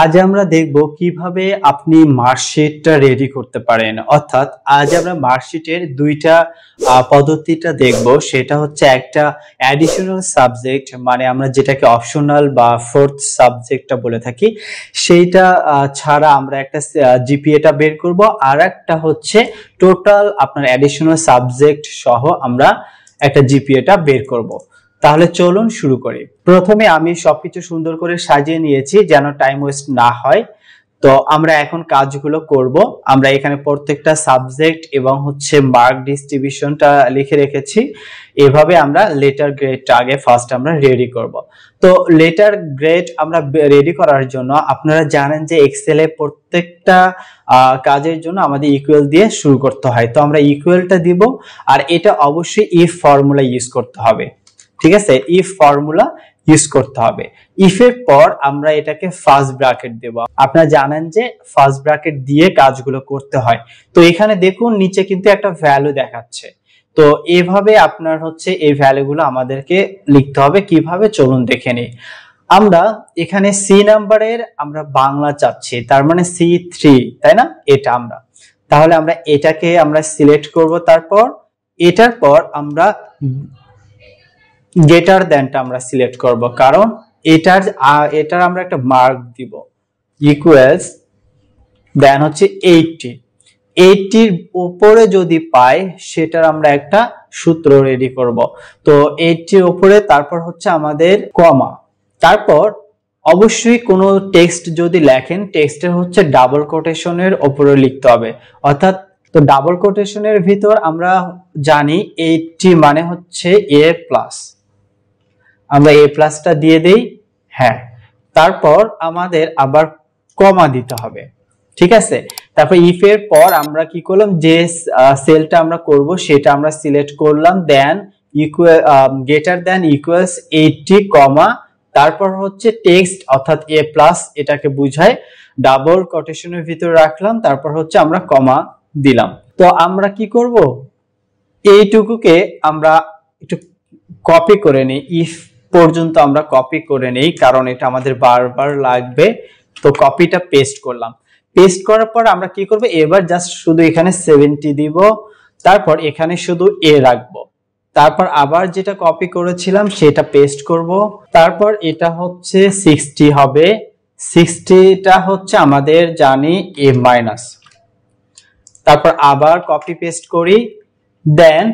আজ আমরা দেখব কিভাবে আপনি মার্কশিটটা রেডি করতে পারেন। অর্থাৎ আজ আমরা মার্কশিটের দুইটা পদ্ধতিটা দেখব। সেটা হচ্ছে একটা অ্যাডিশনাল সাবজেক্ট, মানে আমরা যেটাকে অপশনাল বা ফোর্থ সাবজেক্টটা বলে থাকি, সেইটা ছাড়া আমরা একটা জিপিএটা বের করব। আর একটা হচ্ছে টোটাল আপনার অ্যাডিশনাল সাবজেক্ট সহ আমরা একটা জিপিএটা বের করব। তাহলে চলুন শুরু করি। প্রথমে আমি সবকিছু সুন্দর করে সাজিয়ে নিয়েছি যেন টাইম ওয়েস্ট না হয়। তো আমরা এখন কাজগুলো করব। আমরা এখানে প্রত্যেকটা সাবজেক্ট এবং হচ্ছে মার্ক ডিস্ট্রিবিউশনটা লিখে রেখেছি। এভাবে আমরা লেটার গ্রেডটা আগে ফার্স্ট আমরা রেডি করব। তো লেটার গ্রেড আমরা রেডি করার জন্য আপনারা জানেন যে এক্সেলে প্রত্যেকটা কাজের জন্য আমাদের ইকুয়াল দিয়ে শুরু করতে হয়। তো আমরা ইকুয়ালটা দিব, আর এটা অবশ্যই ইফ ফর্মুলা ইউজ করতে হবে। ঠিক আছে, ইফ ফর্মুলা ইউজ করতে হবে। ইফ এর পর আমরা এটাকে ফার্স্ট ব্র্যাকেট দেব। আপনারা জানেন যে ফার্স্ট ব্র্যাকেট দিয়ে কাজগুলো করতে হয়। তো এখানে দেখুন নিচে কিন্তু একটা ভ্যালু দেখাচ্ছে। তো এভাবে আপনার হচ্ছে এই ভ্যালুগুলো আমাদেরকে লিখতে হবে। কিভাবে চলুন দেখে নিই। আমরা এখানে সি নাম্বারের আমরা বাংলা চাচ্ছি, তার মানে C3, তাই না? এটা আমরা তাহলে আমরা এটাকে আমরা সিলেক্ট করব। তারপর এটার পর আমরা গ্রেটার দ্যানটা আমরা সিলেক্ট করব, কারণ এটার আমরা একটা মার্ক দিব। ইকুয়ালস দেন হচ্ছে 80 এর উপরে যদি পাই সেটার আমরা একটা সূত্র রেডি করব। তো 80 এর উপরে তারপর হচ্ছে আমাদের কমা। তারপর অবশ্যই কোনো টেক্সট যদি লেখেন, টেক্সটের হচ্ছে ডাবল কোটেশনের উপরে লিখতে হবে। অর্থাৎ তো ডাবল কোটেশনের ভিতর আমরা জানি 80 মানে হচ্ছে A প্লাস, আমরা A প্লাসটা দিয়ে দেই। হ্যাঁ, তারপর আমাদের আবার কমা দিতে হবে। ঠিক আছে, তারপর ইফ এর পর আমরা কি করলাম, যে সেলটা আমরা করব সেটা আমরা সিলেক্ট করলাম। Than equal greater than equals 80 কমা, তারপর হচ্ছে টেক্সট অর্থাৎ A প্লাস, এটাকে বুঝায় ডাবল কোটেশনের ভিতরে রাখলাম। তারপর হচ্ছে আমরা কমা দিলাম। তো আমরা কি করব, এইটুকুকে আমরা একটু কপি করে নিই। ইফ পর্যন্ত আমরা কপি করে নেই, কারণ এটা আমাদের বারবার লাগবে। তো কপিটা পেস্ট করলাম। পেস্ট করার পর আমরা কি করব, এবার জাস্ট শুধু এখানে 70 দিব, তারপর এখানে শুধু A রাখবো। তারপর আবার যেটা কপি করেছিলাম সেটা পেস্ট করব। তারপর এটা হচ্ছে 60 হবে। 60টা হচ্ছে আমাদের জানি A মাইনাস। তারপর আবার কপি পেস্ট করি। দেন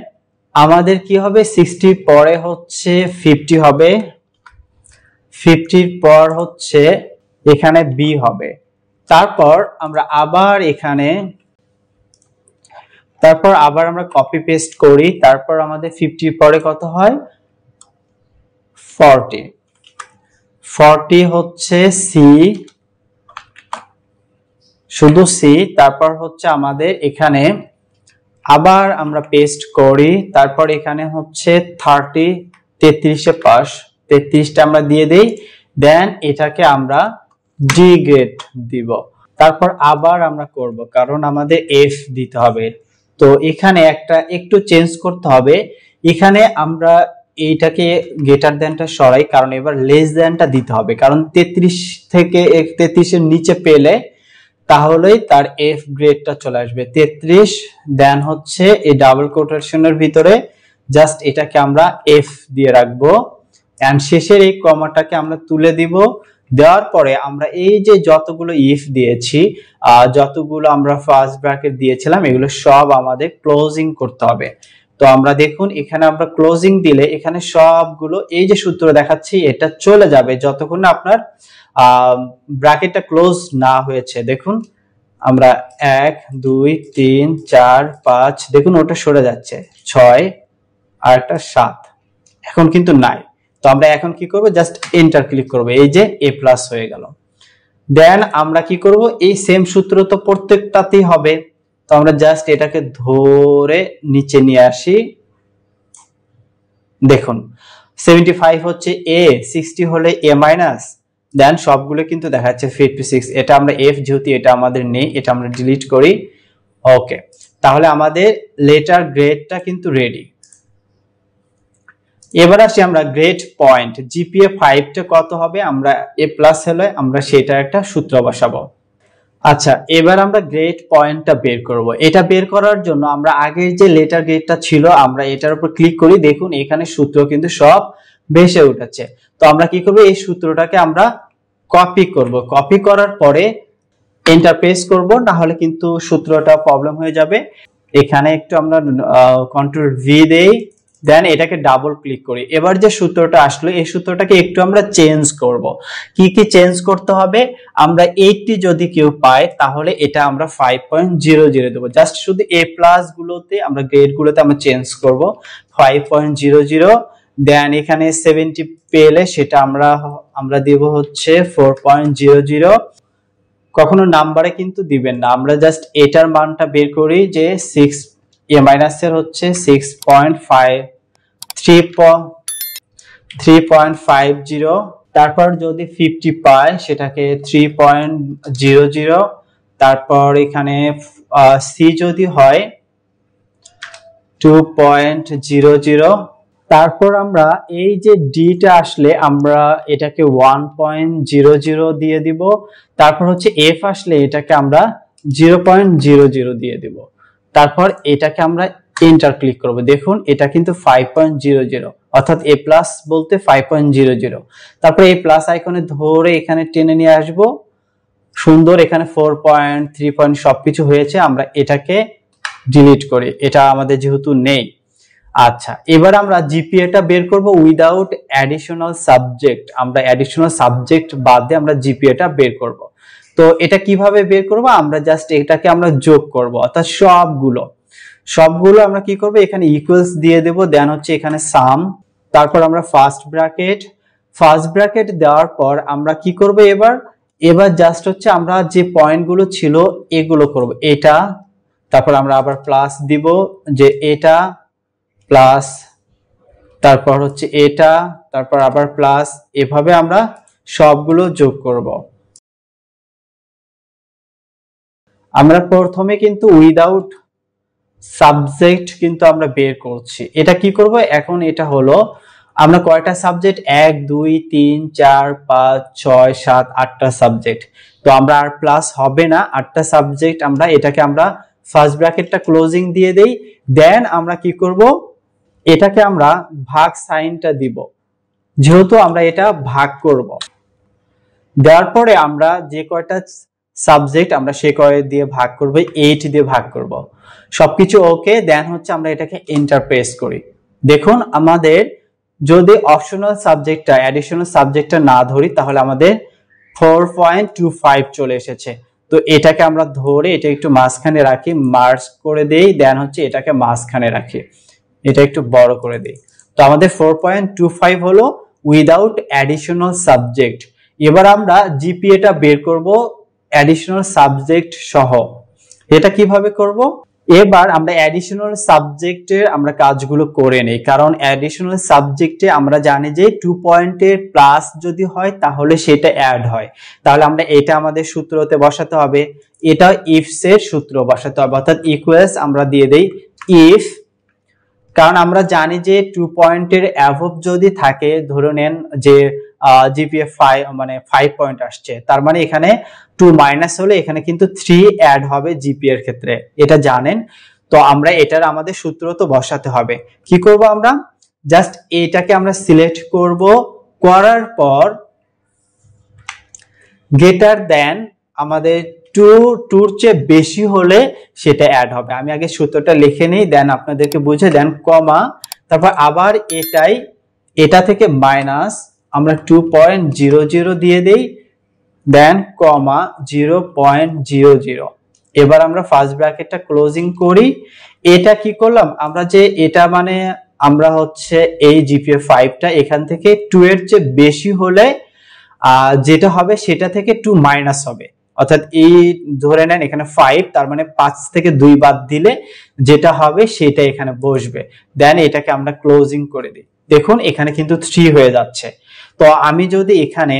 আমাদের কি হবে, 60 পরে হচ্ছে 50 হবে। 50 পর হচ্ছে এখানে B হবে। তারপর আমরা আবার এখানে আমরা কপি পেস্ট করি। তারপর আমাদের 50 পরে কত হয়, 40 হচ্ছে C, শুধু C। তারপর হচ্ছে আমাদের এখানে আবার আমরা পেস্ট করি। তারপর এখানে হচ্ছে 30, 33 এ পাস, 33টা আমরা দিয়ে দেই। দেন এটাকে আমরা ডি গ্রেড দিব। তারপর আবার আমরা করব, কারণ আমাদের F দিতে হবে। তো এখানে একটা একটু চেঞ্জ করতে হবে। এখানে আমরা এইটাকে গ্রেটার দ্যানটা সরাই, কারণ এবার লেস দ্যানটা দিতে হবে। কারণ 33 থেকে 33 এর নিচে পেলে তাহলেই তার F গ্রেডটা চলে আসবে। 33 দেন হচ্ছে এই ডাবল কোটেশনের ভিতরে জাস্ট এটাকে আমরা F দিয়ে রাখবো। এন্ড শেষের এই কমাটাকে আমরা তুলে দিব। দেওয়ার পরে আমরা এই যে যতগুলো ইফ দিয়েছি, যতগুলো আমরা ফার্স্ট ব্র্যাকেট দিয়েছিলাম, এগুলো সব আমাদের ক্লোজিং করতে হবে। তো আমরা দেখুন এখানে আমরা ক্লোজিং দিলে এখানে সবগুলো এই যে সূত্র দেখাচ্ছি এটা চলে যাবে যতক্ষণ না আপনার ব্র্যাকেটটা ক্লোজ না হয়েছে। দেখুন আমরা 1 2 3 4 5, দেখুন ওটা সরে যাচ্ছে 6 আর একটা 7, এখন কিন্তু নাই। তো আমরা এখন কি করব, জাস্ট এন্টার ক্লিক করব, এই যে A প্লাস হয়ে গেল। দেন আমরা কি করব, এই সেম সূত্র তো প্রত্যেকটাতেই হবে। তো আমরা জাস্ট এটাকে ধরে নিচে নিয়ে আসি। দেখুন 75 হচ্ছে A, 60 হলে A মাইনাস, দেন সবগুলো কিন্তু দেখাচ্ছে 56। এটা আমরা F, যেহেতু এটা আমাদের নেই, এটা আমরা ডিলিট করি। ওকে, তাহলে আমাদের লেটার গ্রেডটা কিন্তু রেডি। এবার আসি আমরা গ্রেড পয়েন্ট, জিপিএ 5টা কত হবে, আমরা এ প্লাস হলে আমরা সেটার একটা সূত্র বসাবো। আচ্ছা, এবার আমরা গ্রেড পয়েন্টটা বের করব। এটা বের করার জন্য আমরা আগের যে লেটার গ্রেডটা ছিল আমরা এটার উপর ক্লিক করি, দেখুন এখানে সূত্র কিন্তু সব ভেসে উঠেছে। তো আমরা কি করব, এই সূত্রটাকে আমরা কপি করব, কপি করার পরে এন্টার প্রেস করব, না হলে কিন্তু সূত্রটা প্রবলেম হয়ে যাবে। এখানে একটু আমরা কন্ট্রোল ভি দেই, দেন এটাকে ডাবল ক্লিক করি। এবার যে সূত্রটা আসলো এই সূত্রটাকে একটু আমরা চেঞ্জ করব। কি কি চেঞ্জ করতে হবে, আমরা 80 যদি কেউ পায় তাহলে এটা আমরা 5.00 দেব। জাস্ট শুধু এ প্লাস গুলোতে আমরা গ্রেড গুলোতে আমরা চেঞ্জ করব 5.00। দেন এখানে 70 পেলে সেটা আমরা দেব হচ্ছে 4.00। কখনো নাম্বারে কিন্তু দিবেন না, আমরা জাস্ট এটার মানটা বের করি যে 6 এ মাইনাস এর হচ্ছে 3.50। তারপর যদি 50 পায় সেটাকে 3.00। তারপর এখানে সি যদি হয় 2.00। তারপর আমরা এই যে ডিটা আসলে আমরা এটাকে 1.00 দিয়ে দিব। তারপর হচ্ছে এফ আসলে এটাকে আমরা 0.00 দিয়ে দিব। তারপর এটাকে আমরা এন্টার ক্লিক করব, দেখুন এটা কিন্তু 5.00, অর্থাৎ এ প্লাস বলতে 5.00। তারপর এই প্লাস আইকনে ধরে এখানে টেনে নিয়ে আসব, সুন্দর এখানে 4.3 সবকিছু হয়েছে। আমরা এটাকে ডিলিট করি, এটা আমাদের যেহেতু নেই। আচ্ছা, এবার আমরা জিপিএটা বের করব উইদাউট অ্যাডিশনাল সাবজেক্ট। আমরা অ্যাডিশনাল সাবজেক্ট বাদ দিয়ে আমরা জিপিএটা বের করব। তো এটা কিভাবে বের করব, আমরা জাস্ট এটাকে আমরা যোগ করব, অর্থাৎ সবগুলো আমরা কি করব, এখানে ইকুয়ালস দিয়ে দেব, দেন হচ্ছে এখানে সাম। তারপর আমরা ফার্স্ট ব্র্যাকেট দেওয়ার পর আমরা কি করব, এবার জাস্ট হচ্ছে আমরা যে পয়েন্টগুলো ছিল এগুলো করব, এটা। তারপর আমরা আবার প্লাস দিব, যে এটা প্লাস, তারপর হচ্ছে এটা, তারপর আবার প্লাস, এভাবে আমরা সবগুলো যোগ করব। আমরা প্রথমে কিন্তু উইদাউট সাবজেক্ট কিন্তু আমরা বের করছি। এটা কি করব, এখন এটা হলো আমরা কয়টা সাবজেক্ট, 1 2 3 4 5 6 7 8টা সাবজেক্ট। তো আমরা আর প্লাস হবে না, 8টা সাবজেক্ট। এটাকে আমরা ফার্স্ট ব্র্যাকেটটা ক্লোজিং দিয়ে দেই, দেন আমরা কি করব, এটাকে আমরা ভাগ সাইনটা দিব, যেহেতু আমরা এটা ভাগ করব। দেওয়ার পরে আমরা যে কয়টা সাবজেক্ট আমরা সে কয় দিয়ে ভাগ করব, 8 দিয়ে ভাগ করব। সবকিছু ওকে, দেন হচ্ছে আমরা এটাকে এন্টার প্রেস করি। দেখুন আমাদের যদি অপশনাল সাবজেক্টটা অ্যাডিশনাল সাবজেক্টটা না ধরি তাহলে আমাদের 4.25 চলে এসেছে। তো এটাকে আমরা ধরে এটা একটু মাঝখানে রাখি, মার্জ করে দেই, দেন হচ্ছে এটাকে মাঝখানে রাখি, এটা একটু বড় করে দেই। তো আমাদের 4.25 হলো উইদাউট অ্যাডিশনাল সাবজেক্ট। এবার আমরা জিপিএটা বের করব অ্যাডিশনাল সাবজেক্ট সহ। এটা কিভাবে করব, এবার আমরা অ্যাডিশনাল সাবজেক্টের আমরা কাজগুলো করে নেই, কারণ অ্যাডিশনাল সাবজেক্টে আমরা জানি যে 2 পয়েন্টের প্লাস যদি হয় তাহলে সেটা অ্যাড হয়। তাহলে আমরা এটা আমাদের সূত্রতে বসাতে হবে, এটা ইফস এর সূত্র বসাতে হবে, অর্থাৎ ইকুয়ালস আমরা দিয়ে দেই ইফ। কারণ আমরা জানি যে 2 পয়েন্টের অ্যাবভ যদি থাকে, ধরে নেন যে জিপিএ 5 পয়েন্ট আসছে, তার মানে এখানে 2 মাইনাস হলে এখানে কিন্তু 3 অ্যাড হবে জিপিএ এর ক্ষেত্রে, এটা জানেন। তো আমরা এটার আমাদের সূত্র তো বসাতে হবে। কি করব, আমরা জাস্ট এটাকে আমরা সিলেক্ট করব, করার পর গ্রেটার দেন আমাদের 2 চেয়ে বেশি হলে সেটা অ্যাড হবে। আমি আগে সূত্রটা লিখে নিই, দেন আপনাদেরকে বুঝে দেন, কমা, তারপর আবার এটা থেকে মাইনাস আমরা 2.00 দিয়ে দেই, দেন কমা 0.00। এবার আমরা ফার্স্ট ব্র্যাকেটটা ক্লোজিং করি। এটা কি করলাম, আমরা যে এটা মানে আমরা হচ্ছে এই জিপিএ 5টা এখান থেকে 2 এর চেয়ে বেশি হলে যেটা হবে সেটা থেকে 2 মাইনাস হবে, অর্থাৎ এই ধরে নেন এখানে 5, তার মানে 5 থেকে 2 বাদ দিলে যেটা হবে সেটা এখানে বসবে। দেন এটাকে আমরা ক্লোজিং করে দিই, দেখুন এখানে কিন্তু 3 হয়ে যাচ্ছে। তো আমি যদি এখানে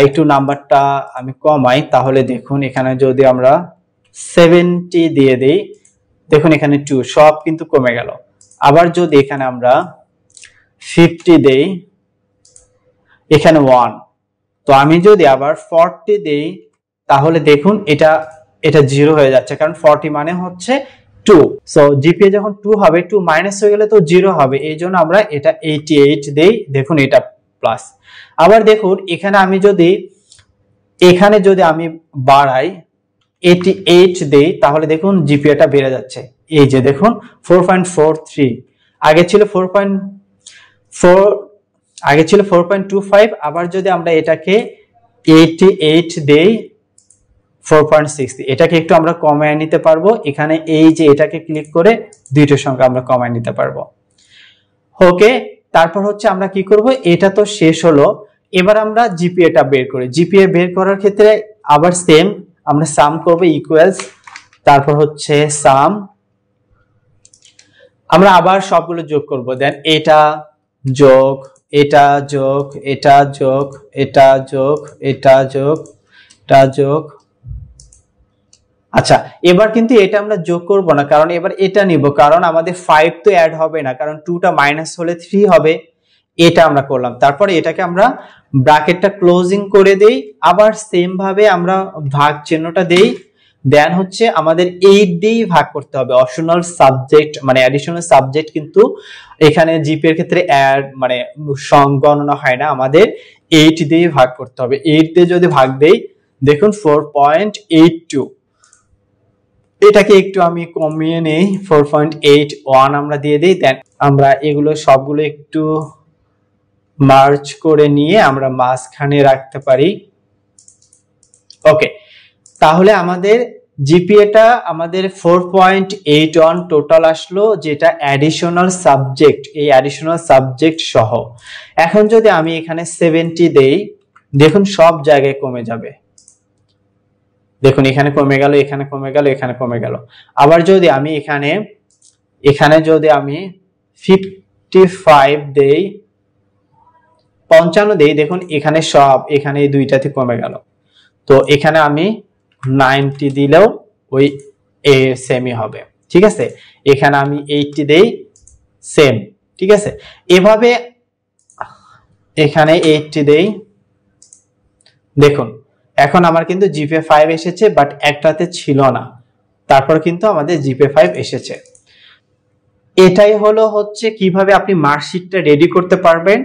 একটু নাম্বারটা আমি কমাই, তাহলে দেখুন এখানে যদি আমরা 70 দিয়ে দেই, দেখুন এখানে 2 সব কিন্তু কমে গেল। আবার যদি এখানে আমরা 50 দেই, এখানে 1। তো আমি যদি আবার 40 দেই তাহলে দেখুন এটা 0 হয়ে যাচ্ছে, কারণ 40 মানে হচ্ছে 2। সো জিপিএ যখন 2 হবে, 2 মাইনাস হয়ে গেলে তো 0 হবে, এই জন্য আমরা এটা 88 দেই। দেখুন এটা প্লাস। আবার দেখুন এখানে যদি আমি বাড়াই 88 দেই তাহলে দেখুন জিপিএটা বেড়ে যাচ্ছে। এই যে দেখুন 4.43, আগে ছিল 4.25। আবার যদি আমরা এটাকে 88 দেই 4.60, এটাকে একটু আমরা কমায় নিতে পারবো। এখানে এই যে এটাকে ক্লিক করে দুইটার সংখ্যা আমরা কমায় নিতে পারবো। ওকে, তারপর হচ্ছে আমরা কি করব, এটা তো শেষ হলো। এবার আমরা জিপিএটা বের করি। জিপিএ বের করার ক্ষেত্রে আবার সেম, আমরা সাম করব ইকুয়ালস, তারপর হচ্ছে সাম, আমরা আবার সবগুলো যোগ করব। দেন এটা যোগ, এটা যোগ, এটা যোগ, এটা যোগ, এটা যোগ, এটা যোগ। আচ্ছা, এবার কিন্তু এটা আমরা যোগ করব না, কারণ এবার এটা নিব, কারণ আমাদের 5 তো অ্যাড হবে না, কারণ 2টা মাইনাস হলে 3 হবে। এটা আমরা করলাম, তারপরে এটাকে আমরা ব্র্যাকেটটা ক্লোজিং করে দেই। আবার সেম ভাবে আমরা ভাগ চিহ্নটা দেই। দেন হচ্ছে আমাদের 8 দিয়ে ভাগ করতে হবে। অপশনাল সাবজেক্ট মানে অ্যাডিশনাল সাবজেক্ট কিন্তু এখানে জিপি এর ক্ষেত্রে মানে গণনা হয় না, আমাদের 8 দিয়ে ভাগ করতে হবে। 8 দিয়ে যদি ভাগ দেই দেখুন 4.82, এটাকে একটু আমি কমিয়ে নেই, 4.81 আমরা দিয়ে দিই। দেন আমরা এগুলো সবগুলো একটু মার্জ করে নিয়ে আমরা মাঝখানে রাখতে পারি। ওকে, তাহলে আমাদের জিপিএটা আমাদের 4.81 টোটাল আসলো, যেটা অ্যাডিশনাল সাবজেক্ট, এই অ্যাডিশনাল সাবজেক্ট সহ। এখন যদি আমি এখানে 70 দেই দেখুন সব জায়গায় কমে যাবে। দেখুন এখানে কমে গেল, এখানে কমে গেল, এখানে কমে গেল। আবার যদি আমি এখানে যদি আমি 55 দেই, 55 দেই, দেখুন এখানে এখানে এই দুইটাতে কমে গেল। তো এখানে আমি 90 দিলেও ওই সেমই হবে, ঠিক আছে। এখানে আমি 80 দেই, সেম, ঠিক আছে। এভাবে এখানে 80 দেই, দেখুন এখন আমার কিন্তু জিপিএ 5 এসেছে, বাট একটাতে ছিল না, তারপর কিন্তু আমাদের জিপিএ 5 এসেছে। এটাই হচ্ছে কিভাবে আপনি মার্কশিটটা রেডি করতে পারবেন।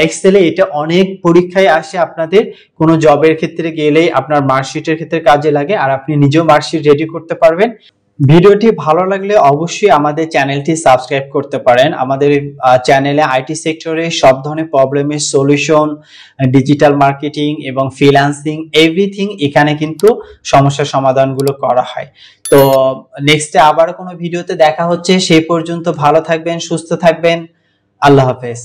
এক্সেলে এটা অনেক পরীক্ষায় আসে, আপনাদের কোনো জবের ক্ষেত্রে গেলে আপনার মার্কশিটের ক্ষেত্রে কাজে লাগে, আর আপনি নিজেও মার্কশিট রেডি করতে পারবেন। ভিডিওটি ভালো লাগলে অবশ্যই আমাদের চ্যানেলটি সাবস্ক্রাইব করতে পারেন। আমাদের চ্যানেলে আইটি সেক্টরে সব ধরনের প্রবলেমের সলিউশন, ডিজিটাল মার্কেটিং এবং ফ্রিল্যান্সিং এভরিথিং এখানে কিন্তু সমস্যার সমাধানগুলো করা হয়। তো নেক্সটে আবার কোনো ভিডিওতে দেখা হচ্ছে, সেই পর্যন্ত ভালো থাকবেন, সুস্থ থাকবেন। আল্লাহ হাফেজ।